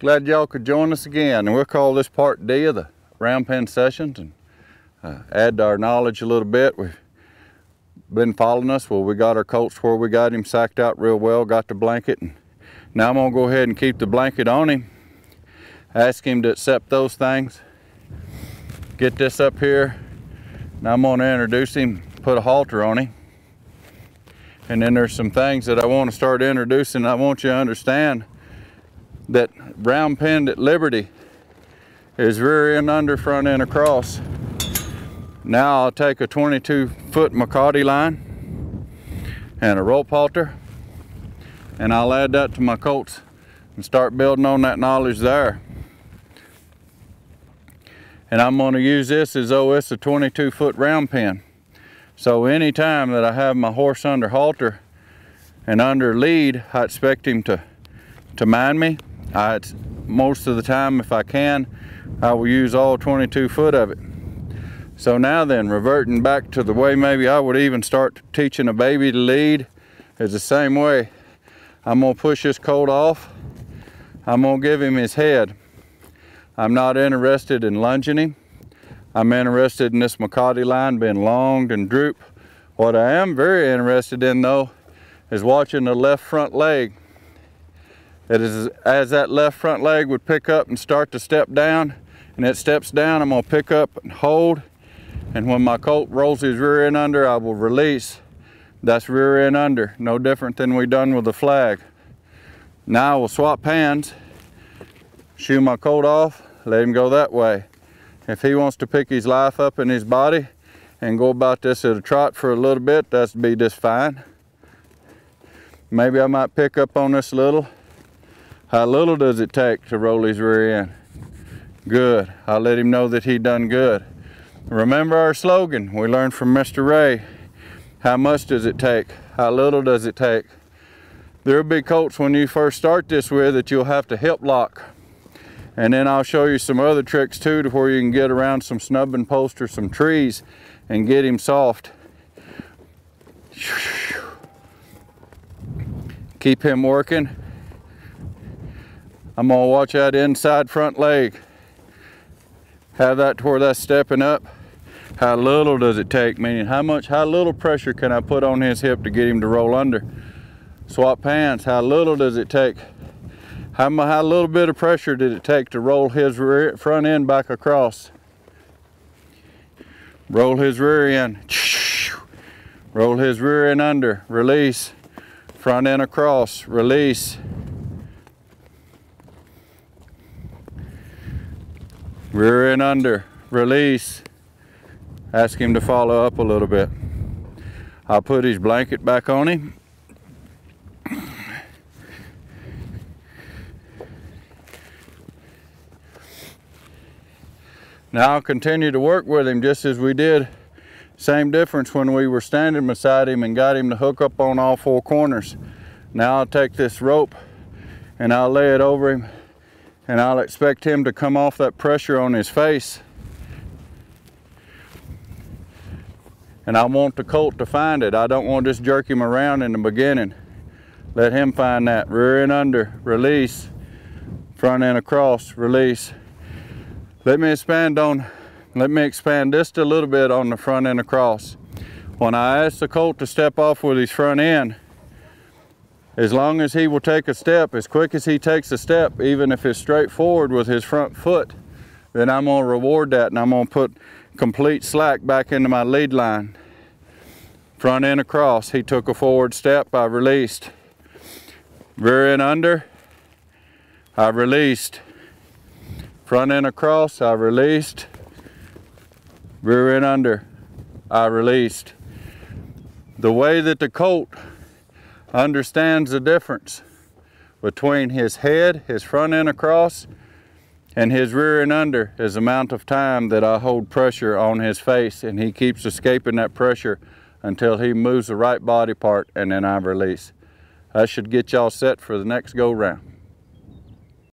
Glad y'all could join us again. And we'll call this part D of the round pen sessions and add to our knowledge a little bit. We've been following us. Well, we got our colts where we got him sacked out real well, got the blanket. And now I'm gonna go ahead and keep the blanket on him. Ask him to accept those things. Get this up here. Now I'm gonna introduce him, put a halter on him. And then there's some things that I want to start introducing. I want you to understand that round penned at Liberty is rear end under, front end across. Now I'll take a 22-foot McCarty line and a rope halter, and I'll add that to my colts and start building on that knowledge there. And I'm going to use this as though it's a 22-foot round pen. So anytime that I have my horse under halter and under lead, I expect him to mind me. Most of the time, if I can, I will use all 22 foot of it. So now then, reverting back to the way maybe I would even start teaching a baby to lead is the same way. I'm gonna push this colt off. I'm gonna give him his head. I'm not interested in lunging him. I'm interested in this McCarty line being longed and droop. What I am very interested in though is watching the left front leg. It is as that left front leg would pick up and start to step down, and it steps down, I'm gonna pick up and hold. And when my colt rolls his rear end under, I will release. That's rear end under, no different than we done with the flag. Now I will swap hands, shoo my colt off, let him go that way. If he wants to pick his life up in his body and go about this at a trot for a little bit, that's be just fine. Maybe I might pick up on this a little. How little does it take to roll his rear end? Good. I'll let him know that he done good. Remember our slogan we learned from Mr. Ray. How much does it take? How little does it take? There'll be colts when you first start this with that you'll have to hip lock. And then I'll show you some other tricks too to where you can get around some snubbing posts or some trees and get him soft. Keep him working. I'm gonna watch that inside front leg. Have that to where that's stepping up. How little does it take? Meaning how little pressure can I put on his hip to get him to roll under? Swap hands. How little does it take? How little bit of pressure did it take to roll his front end back across? Roll his rear end. Roll his rear end under. Release. Front end across. Release. Rear end under. Release. Ask him to follow up a little bit. I'll put his blanket back on him. Now I'll continue to work with him just as we did. Same difference when we were standing beside him and got him to hook up on all four corners. Now I'll take this rope and I'll lay it over him, and I'll expect him to come off that pressure on his face. And I want the colt to find it. I don't want to just jerk him around in the beginning. Let him find that. Rear end under, release. Front end across, release. Let me expand just a little bit on the front end across. When I ask the colt to step off with his front end, as long as he will take a step, as quick as he takes a step, even if it's straight forward with his front foot, then I'm gonna reward that, and I'm gonna put complete slack back into my lead line. Front end across, he took a forward step, I released. Rear end under, I released. Front end across, I released. Rear end under, I released. The way that the colt understands the difference between his head, his front end across, and his rear end under is the amount of time that I hold pressure on his face, and he keeps escaping that pressure until he moves the right body part, and then I release. That should get y'all set for the next go round.